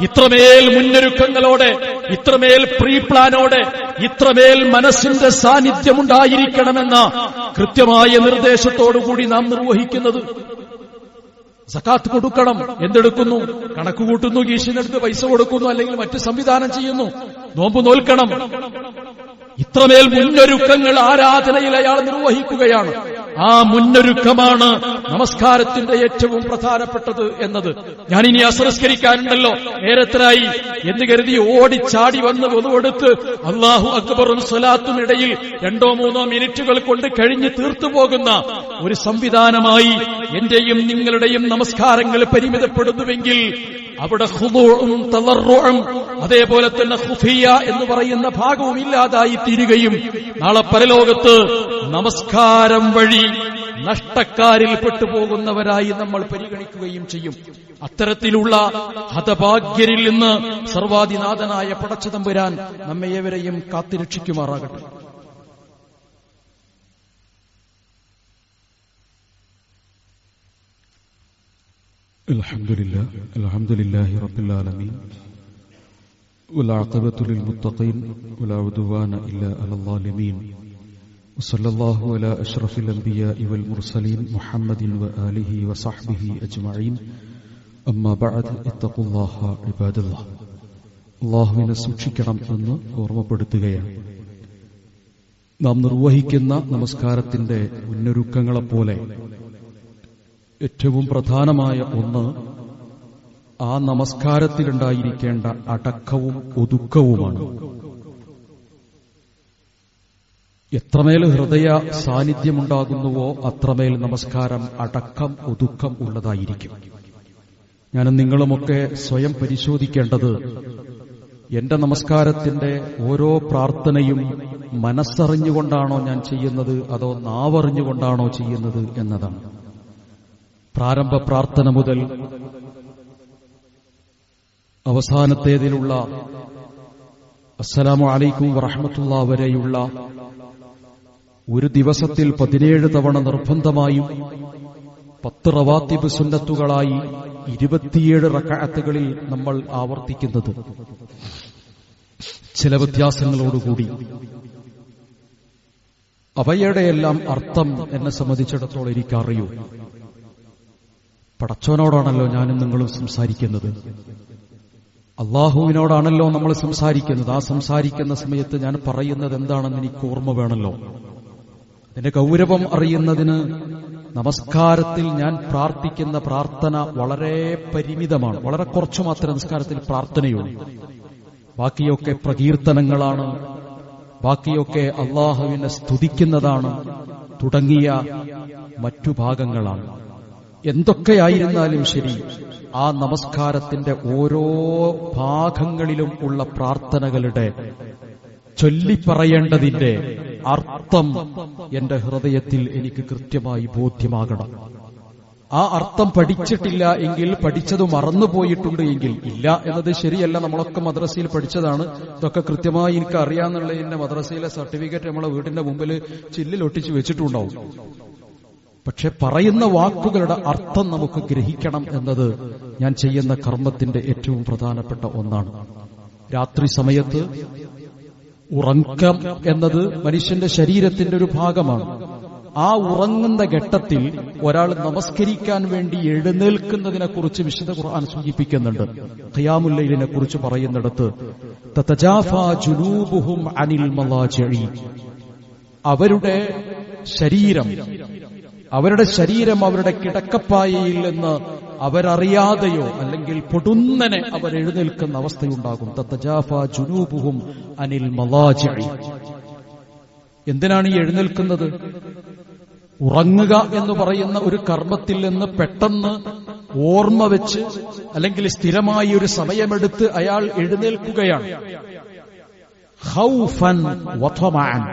ഇത്രമേൽ മുന്നൊരുക്കങ്ങളോടെ, ഇത്രമേൽ പ്രീ പ്ലാനോടെ, ഇത്രമേൽ മനസ്സിന്റെ സാന്നിധ്യമുണ്ടായിരിക്കണമെന്ന കൃത്യമായ നിർദ്ദേശത്തോടുകൂടി നാം നിർവഹിക്കുന്നത്? സകാത്ത് കൊടുക്കണം, എന്തെടുക്കുന്നു? കണക്ക് കൂട്ടുന്നു, ഗീഷിനെടുത്ത് പൈസ കൊടുക്കുന്നു, അല്ലെങ്കിൽ മറ്റു സംവിധാനം ചെയ്യുന്നു. നോമ്പ് നോൽക്കണം. ഇത്രമേൽ മുന്നൊരുക്കങ്ങൾ ആരാധനയിൽ അയാൾ നിർവഹിക്കുകയാണ്. ആ മുന്നൊരുക്കമാണ് നമസ്കാരത്തിന്റെ ഏറ്റവും പ്രധാനപ്പെട്ടത് എന്നത്. ഞാനിനി അസ്രസ്കരിക്കാനുണ്ടല്ലോ, നേരത്തിനായി എന്ന് കരുതി ഓടിച്ചാടി വന്ന് ഒന്നുകൊടുത്ത് അല്ലാഹു അക്ബറും സ്വലാത്തും ഇടയിൽ 2-3 മിനിറ്റുകൾ കൊണ്ട് കഴിഞ്ഞ് തീർത്തു പോകുന്ന ഒരു സംവിധാനമായി എന്റെയും നിങ്ങളുടെയും നമസ്കാരങ്ങൾ പരിമിതപ്പെടുന്നുവെങ്കിൽ അവിടെ ഖുദൂഉം തളർറുഉം അതേപോലെ തന്നെ ഖുഫിയ എന്ന് പറയുന്ന ഭാഗവും ഇല്ലാതായി തീരുകയും നാളെ പരലോകത്ത് നമസ്കാരം വഴി നഷ്ടക്കാരിൽ പെട്ടുപോകുന്നവരായി നമ്മൾ പരിഗണിക്കുകയും ചെയ്യും. അത്തരത്തിലുള്ള ഹതഭാഗ്യരിൽ നിന്ന് സർവാധിനാഥനായ പടച്ചതമ്പുരാൻ നമ്മെ ഏവരെയും കാത്തുരക്ഷിക്കുമാറാകട്ടെ. അൽഹംദുലില്ലാഹി റബ്ബിൽ ആലമീൻ വൽആഖിബത്തു ലിൽമുത്തഖീൻ വലാ ഉദ്വാന ഇല്ലാ അലൽ ളാലിമീൻ വസല്ലല്ലാഹു അലാ അഷ്റഫിൽ അൻബിയാഇ വൽ മുർസലീൻ മുഹമ്മദിൻ വആലിഹി വസഹ്ബിഹി അജ്മഈൻ. അമ്മാ ബഅദ് ഇത്തഖുല്ലാഹ ഇബാദല്ലാഹ്. അല്ലാഹുവിനെ സൂക്ഷിക്കണം എന്ന് ഓർമ്മപ്പെടുത്തുകയാണ്. നാം നിർവഹിക്കുന്ന നമസ്കാരത്തിന്റെ മുന്നൊരുക്കങ്ങളെപ്പോലെ ഏറ്റവും പ്രധാനമായ ഒന്ന് ആ നമസ്കാരത്തിലുണ്ടായിരിക്കേണ്ട അടക്കവും ഒതുക്കവുമാണ്. എത്രമേൽ ഹൃദയ സാന്നിധ്യമുണ്ടാകുന്നുവോ അത്രമേൽ നമസ്കാരം അടക്കം ഒതുക്കം ഉള്ളതായിരിക്കും. ഞാനും നിങ്ങളുമൊക്കെ സ്വയം പരിശോധിക്കേണ്ടത് എന്റെ നമസ്കാരത്തിന്റെ ഓരോ പ്രാർത്ഥനയും മനസ്സറിഞ്ഞുകൊണ്ടാണോ ഞാൻ ചെയ്യുന്നത്, അതോ നാവറിഞ്ഞുകൊണ്ടാണോ ചെയ്യുന്നത് എന്നതാണ്. പ്രാരംഭ പ്രാർത്ഥന മുതൽ അവസാനത്തേതിലുള്ള അസ്സലാമു അലൈക്കും വറഹ്മത്തുള്ളാഹി വരെയുള്ള ഒരു ദിവസത്തിൽ 17 തവണ നിർബന്ധമായും 10 റവാത്തിബ് സുന്നത്തുകളായി 27 റക്അത്തുകളിൽ നമ്മൾ ആവർത്തിക്കുന്നത് ചില വ്യത്യാസങ്ങളോടുകൂടി. അവയുടെയെല്ലാം അർത്ഥം എന്നെ സംബന്ധിച്ചിടത്തോളം എനിക്കറിയൂ. പടച്ചവനോടാണല്ലോ ഞാനും നിങ്ങളും സംസാരിക്കുന്നത്, അള്ളാഹുവിനോടാണല്ലോ നമ്മൾ സംസാരിക്കുന്നത്. ആ സംസാരിക്കുന്ന സമയത്ത് ഞാൻ പറയുന്നത് എന്താണെന്ന് എനിക്ക് ഓർമ്മ വേണമല്ലോ. അതിന്റെ ഗൗരവം അറിയുന്നതിന് നമസ്കാരത്തിൽ ഞാൻ പ്രാർത്ഥിക്കുന്ന പ്രാർത്ഥന വളരെ പരിമിതമാണ്. വളരെ കുറച്ചു മാത്രമേ നമസ്കാരത്തിൽ പ്രാർത്ഥനയുള്ളൂ. ബാക്കിയൊക്കെ പ്രകീർത്തനങ്ങളാണ്, ബാക്കിയൊക്കെ അള്ളാഹുവിനെ സ്തുതിക്കുന്നതാണ് തുടങ്ങിയ മറ്റു ഭാഗങ്ങളാണ്. എന്തൊക്കെയായിരുന്നാലും ശരി, ആ നമസ്കാരത്തിന്റെ ഓരോ ഭാഗങ്ങളിലും ഉള്ള പ്രാർത്ഥനകളുടെ ചൊല്ലിപ്പറയേണ്ടതിന്റെ അർത്ഥം എന്റെ ഹൃദയത്തിൽ എനിക്ക് കൃത്യമായി ബോധ്യമാകണം. ആ അർത്ഥം പഠിച്ചിട്ടില്ല എങ്കിൽ, പഠിച്ചത് മറന്നുപോയിട്ടുണ്ട് എങ്കിൽ, ഇല്ല എന്നത് ശരിയല്ല, നമ്മളൊക്കെ മദ്രസയിൽ പഠിച്ചതാണ്, ഇതൊക്കെ കൃത്യമായി എനിക്ക് അറിയാന്നുള്ള എന്റെ മദ്രസയിലെ സർട്ടിഫിക്കറ്റ് നമ്മളെ വീടിന്റെ മുമ്പിൽ ചില്ലിൽ ഒട്ടിച്ച് വെച്ചിട്ടുണ്ടാവും. പക്ഷെ പറയുന്ന വാക്കുകളുടെ അർത്ഥം നമുക്ക് ഗ്രഹിക്കണം എന്നത് ഞാൻ ചെയ്യുന്ന കർമ്മത്തിന്റെ ഏറ്റവും പ്രധാനപ്പെട്ട ഒന്നാണ്. രാത്രി സമയത്ത് ഉറക്കം എന്നത് മനുഷ്യന്റെ ശരീരത്തിന്റെ ഒരു ഭാഗമാണ്. ആ ഉറങ്ങുന്ന ഘട്ടത്തിൽ ഒരാൾ നമസ്കരിക്കാൻ വേണ്ടി എഴുന്നേൽക്കുന്നതിനെ കുറിച്ച് വിശുദ്ധ ഖുർആൻ സൂചിപ്പിക്കുന്നുണ്ട്. ഖിയാമുൽ ലൈലിനെ കുറിച്ച് പറയുന്നിടത്ത് തതജാഫാ ജുനൂബുഹും അനിൽ മലാജിഇ, അവരുടെ ശരീരം അവരുടെ കിടക്കപ്പായയിൽ നിന്ന് അവരറിയാതെയോ അല്ലെങ്കിൽ പൊടുന്നനെ അവർ എഴുന്നേൽക്കുന്ന അവസ്ഥയുണ്ടാകും. തതജാഫാ ജുനൂബുഹും അനിൽ മലാജിഇ. എന്തിനാണ് ഈ എഴുന്നേൽക്കുന്നത്? ഉറങ്ങുക എന്ന് പറയുന്ന ഒരു കർമ്മത്തിൽ നിന്ന് പെട്ടെന്ന് ഓർമ്മ വെച്ച് അല്ലെങ്കിൽ സ്ഥിരമായി ഒരു സമയമെടുത്ത് അയാൾ എഴുന്നേൽക്കുകയാണ്. ഖൗഫൻ വതമഅൻ,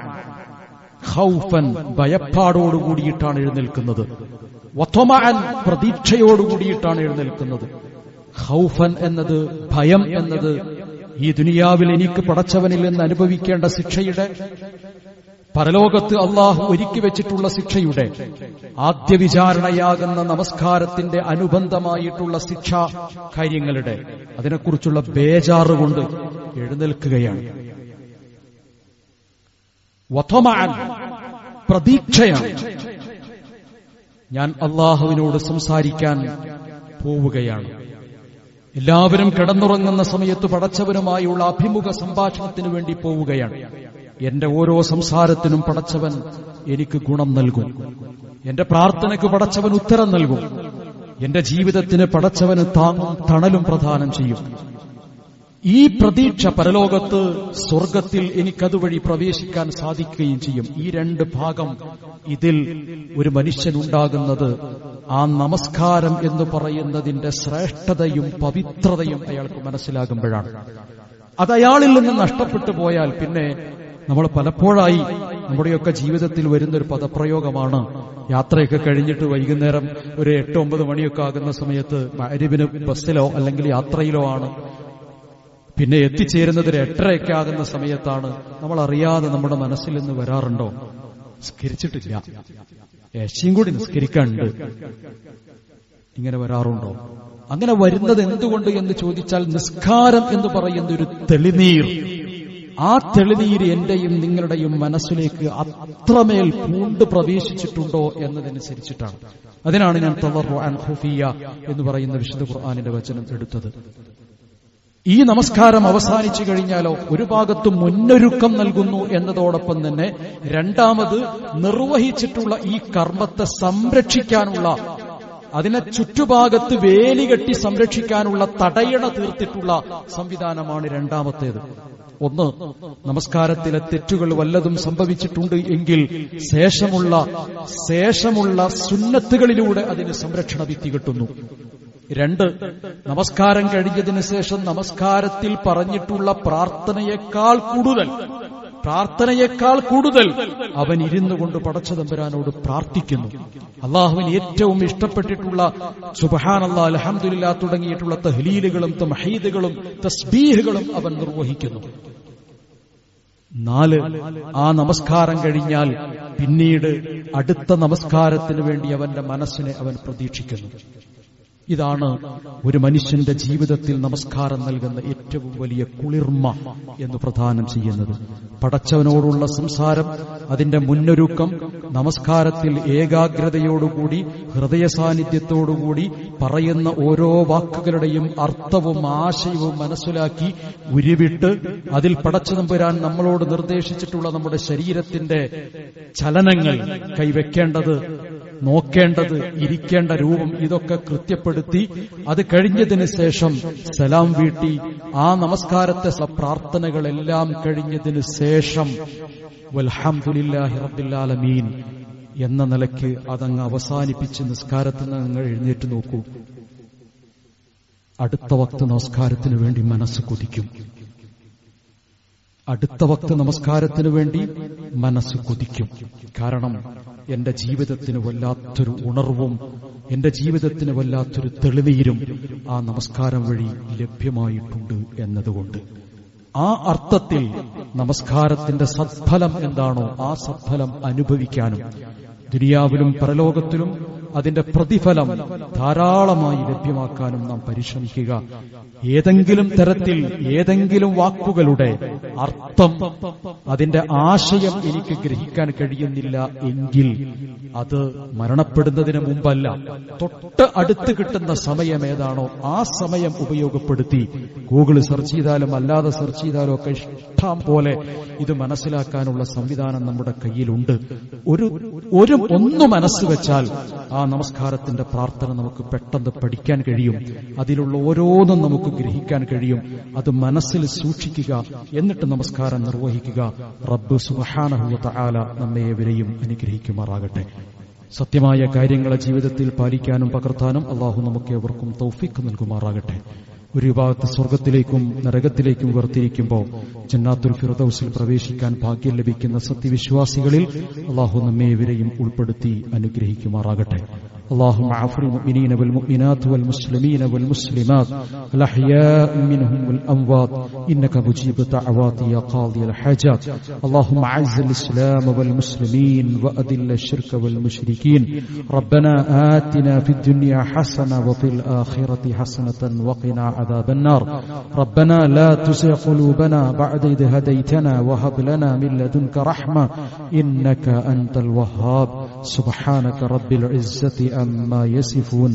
ഖൗഫൻ ഭയപ്പാടോടുകൂടിയിട്ടാണ് എഴുന്നേൽക്കുന്നത്, വതമഅൻ പ്രതീക്ഷയോടുകൂടിയിട്ടാണ് എഴുന്നേൽക്കുന്നത്. ഖൗഫൻ എന്നത് ഭയം എന്നത് ഈ ദുനിയാവിൽ എനിക്ക് പടച്ചവനിൽ നിന്ന് അനുഭവിക്കേണ്ട ശിക്ഷയുടെ, പരലോകത്ത് അള്ളാഹു ഒരുക്കി വെച്ചിട്ടുള്ള ശിക്ഷയുടെ, ആദ്യ വിചാരണയാകുന്ന നമസ്കാരത്തിന്റെ അനുബന്ധമായിട്ടുള്ള ശിക്ഷാ കാര്യങ്ങളുടെ അതിനെക്കുറിച്ചുള്ള ബേജാറുകൊണ്ട് എഴുന്നേൽക്കുകയാണ്. വതമഅൻ പ്രതീക്ഷയാണ്. ഞാൻ അള്ളാഹുവിനോട് സംസാരിക്കാൻ പോവുകയാണ്. എല്ലാവരും കിടന്നുറങ്ങുന്ന സമയത്ത് പടച്ചവനുമായുള്ള അഭിമുഖ സംഭാഷണത്തിന് വേണ്ടി പോവുകയാണ്. എന്റെ ഓരോ സംസാരത്തിനും പടച്ചവൻ എനിക്ക് ഗുണം നൽകും. എന്റെ പ്രാർത്ഥനയ്ക്ക് പടച്ചവൻ ഉത്തരം നൽകും. എന്റെ ജീവിതത്തിന് പടച്ചവന് താങ്ങും തണലും പ്രദാനം ചെയ്യും. ഈ പ്രതീക്ഷ പരലോകത്ത് സ്വർഗത്തിൽ എനിക്കതുവഴി പ്രവേശിക്കാൻ സാധിക്കുകയും ചെയ്യും. ഈ രണ്ട് ഭാഗം ഇതിൽ ഒരു മനുഷ്യനുണ്ടാകുന്നത് ആ നമസ്കാരം എന്ന് പറയുന്നതിന്റെ ശ്രേഷ്ഠതയും പവിത്രതയും അയാൾക്ക് മനസ്സിലാകുമ്പോഴാണ്. അത് അയാളിൽ നിന്ന് നഷ്ടപ്പെട്ടു പോയാൽ പിന്നെ നമ്മൾ പലപ്പോഴായി നമ്മുടെയൊക്കെ ജീവിതത്തിൽ വരുന്നൊരു പദപ്രയോഗമാണ്, യാത്രയൊക്കെ കഴിഞ്ഞിട്ട് വൈകുന്നേരം ഒരു 8-9 മണിയൊക്കെ ആകുന്ന സമയത്ത് മഗ്‌രിബിന് ബസ്സിലോ അല്ലെങ്കിൽ യാത്രയിലോ ആണ്, പിന്നെ എത്തിച്ചേരുന്നത് 8:30 ആകുന്ന സമയത്താണ്. നമ്മൾ അറിയാതെ നമ്മുടെ മനസ്സിൽ നിന്ന് വരാറുണ്ടോ, നിസ്കരിച്ചിട്ടില്ല, ഏശയും കൂടി നിസ്കരിക്കാനുണ്ട്, ഇങ്ങനെ വരാറുണ്ടോ? അങ്ങനെ വരുന്നത് എന്തുകൊണ്ട് എന്ന് ചോദിച്ചാൽ, നിസ്കാരം എന്ന് പറയുന്ന ഒരു തെളിനീർ, ആ തെളിനീര് എന്റെയും നിങ്ങളുടെയും മനസ്സിലേക്ക് അത്രമേൽ പൂണ്ട് പ്രവേശിച്ചിട്ടുണ്ടോ എന്നതനുസരിച്ചിട്ടാണ്. അതിനാണ് ഞാൻ തളർറുഅൻ ഖുഫിയ എന്ന് പറയുന്ന വിശുദ്ധ ഖുർആനിന്റെ വചനം എടുത്തത്. ഈ നമസ്കാരം അവസാനിച്ചു കഴിഞ്ഞാലോ ഒരു ഭാഗത്ത് മുന്നൊരുക്കം നൽകുന്നു എന്നതോടൊപ്പം തന്നെ രണ്ടാമത് നിർവഹിച്ചിട്ടുള്ള ഈ കർമ്മത്തെ സംരക്ഷിക്കാനുള്ള, അതിനെ ചുറ്റുഭാഗത്ത് വേലികെട്ടി സംരക്ഷിക്കാനുള്ള തടയണ തീർത്തിട്ടുള്ള സംവിധാനമാണ് രണ്ടാമത്തേത്. ഒന്ന്, നമസ്കാരത്തിലെ തെറ്റുകൾ വല്ലതും സംഭവിച്ചിട്ടുണ്ട് എങ്കിൽ ശേഷമുള്ള സുന്നത്തുകളിലൂടെ അതിന് സംരക്ഷണ ഭിത്തി കിട്ടുന്നു. 2, നമസ്കാരം കഴിഞ്ഞതിന് ശേഷം നമസ്കാരത്തിൽ പറഞ്ഞിട്ടുള്ള പ്രാർത്ഥനയേക്കാൾ കൂടുതൽ അവൻ ഇരുന്നു കൊണ്ട് പടച്ചതമ്പുരാനോട് പ്രാർത്ഥിക്കുന്നു. അള്ളാഹുവിന് ഏറ്റവും ഇഷ്ടപ്പെട്ടിട്ടുള്ള സുബ്ഹാനല്ലാഹ്, അൽഹംദുലില്ലാഹ് തുടങ്ങിയിട്ടുള്ള തഹ്ലീലുകളും തംഹീദുകളും തസ്ബീഹുകളും അവൻ നിർവഹിക്കുന്നു. 4, ആ നമസ്കാരം കഴിഞ്ഞാൽ പിന്നീട് അടുത്ത നമസ്കാരത്തിന് വേണ്ടി അവന്റെ മനസ്സിനെ അവൻ പ്രതീക്ഷിക്കുന്നു. ഇതാണ് ഒരു മനുഷ്യന്റെ ജീവിതത്തിൽ നമസ്കാരം നൽകുന്ന ഏറ്റവും വലിയ കുളിർമ എന്ന് പ്രദാനം ചെയ്യുന്നത്. പടച്ചവനോടുള്ള സംസാരം, അതിന്റെ മുന്നൊരുക്കം, നമസ്കാരത്തിൽ ഏകാഗ്രതയോടുകൂടി ഹൃദയ സാന്നിധ്യത്തോടുകൂടി പറയുന്ന ഓരോ വാക്കുകളുടെയും അർത്ഥവും ആശയവും മനസ്സിലാക്കി ഉരുവിട്ട് അതിൽ പടച്ചതമ്പുരാൻ നമ്മളോട് നിർദ്ദേശിച്ചിട്ടുള്ള നമ്മുടെ ശരീരത്തിന്റെ ചലനങ്ങൾ, കൈവെക്കേണ്ടത്, നോക്കേണ്ടത്, ഇരിക്കേണ്ട രൂപം, ഇതൊക്കെ കൃത്യപ്പെടുത്തി അത് കഴിഞ്ഞതിന് ശേഷം സലാം വീട്ടി ആ നമസ്കാരത്തെ പ്രാർത്ഥനകളെല്ലാം കഴിഞ്ഞതിന് ശേഷം വൽഹംദുലില്ലാഹി റബ്ബിൽ ആലമീൻ എന്ന നിലയ്ക്ക് അതങ്ങ് അവസാനിപ്പിച്ച് നിസ്കാരത്തിൽ നിങ്ങൾ എഴുന്നേറ്റ് നോക്കൂ. അടുത്ത വക്ത് നമസ്കാരത്തിന് വേണ്ടി മനസ്സ് കൊതിക്കും. അടുത്ത വക്ത് നമസ്കാരത്തിനു വേണ്ടി മനസ്സ് കൊതിക്കും. കാരണം എന്റെ ജീവിതത്തിന് വല്ലാത്തൊരു ഉണർവും എന്റെ ജീവിതത്തിന് വല്ലാത്തൊരു തെളിനീരും ആ നമസ്കാരം വഴി ലഭ്യമായിട്ടുണ്ട് എന്നതുകൊണ്ട്. ആ അർത്ഥത്തിൽ നമസ്കാരത്തിന്റെ സത്ഫലം എന്താണോ ആ സത്ഫലം അനുഭവിക്കാനും ദുനിയാവിലും പരലോകത്തിലും അതിന്റെ പ്രതിഫലം ധാരാളമായി ലഭ്യമാക്കാനും നാം പരിശ്രമിക്കുക. ഏതെങ്കിലും തരത്തിൽ ഏതെങ്കിലും വാക്കുകളുടെ അർത്ഥം, അതിന്റെ ആശയം എനിക്ക് ഗ്രഹിക്കാൻ കഴിയുന്നില്ല എങ്കിൽ അത് മരണപ്പെടുന്നതിന് മുമ്പല്ല, തൊട്ട് അടുത്ത് കിട്ടുന്ന സമയം ഏതാണോ ആ സമയം ഉപയോഗപ്പെടുത്തി ഗൂഗിൾ സെർച്ച് ചെയ്താലും അല്ലാതെ സെർച്ച് ചെയ്താലും ഒക്കെ ഇഷ്ടം പോലെ ഇത് മനസ്സിലാക്കാനുള്ള സംവിധാനം നമ്മുടെ കയ്യിലുണ്ട്. ഒന്ന് മനസ്സ് വെച്ചാൽ ആ നമസ്കാരത്തിന്റെ പ്രാർത്ഥന നമുക്ക് പെട്ടെന്ന് പഠിക്കാൻ കഴിയും. അതിലുള്ള ഓരോന്നും നമുക്ക് ഗ്രഹിക്കാൻ കഴിയും. അത് മനസ്സിൽ സൂക്ഷിക്കുക, എന്നിട്ട് നമസ്കാരം നിർവഹിക്കുക. റബ്ബ് സുബ്ഹാനഹു വ തആല നമ്മെ ഏവരെയും അനുഗ്രഹിക്കുമാറാകട്ടെ. സത്യമായ കാര്യങ്ങളെ ജീവിതത്തിൽ പാലിക്കാനും പകർത്താനും അള്ളാഹു നമുക്ക് ഏവർക്കും തൗഫീഖ് നൽകുമാറാകട്ടെ. ഒരു വിഭാഗത്ത് സ്വർഗത്തിലേക്കും നരകത്തിലേക്കും വേർതിരിക്കുമ്പോൾ ജന്നാത്തുൽ ഫിർദൗസിൽ പ്രവേശിക്കാൻ ഭാഗ്യം ലഭിക്കുന്ന സത്യവിശ്വാസികളിൽ അള്ളാഹു നമ്മെ ഇവരെയും ഉൾപ്പെടുത്തി അനുഗ്രഹിക്കുമാറാകട്ടെ. اللهم اعف المؤمنين والمؤمنات والمسلمين والمسلمات الأحياء منهم والأموات إنك مجيب الدعوات يا قاضي الحاجات. اللهم أعز الإسلام والمسلمين وأذل الشرك والمشركين. ربنا آتنا في الدنيا حسنة وفي الآخرة حسنة وقنا عذاب النار. ربنا لا تزغ قلوبنا بعد إذ هديتنا وهب لنا من لدنك رحمة إنك أنت الوهاب. سبحانك رب العزة عما يصفون.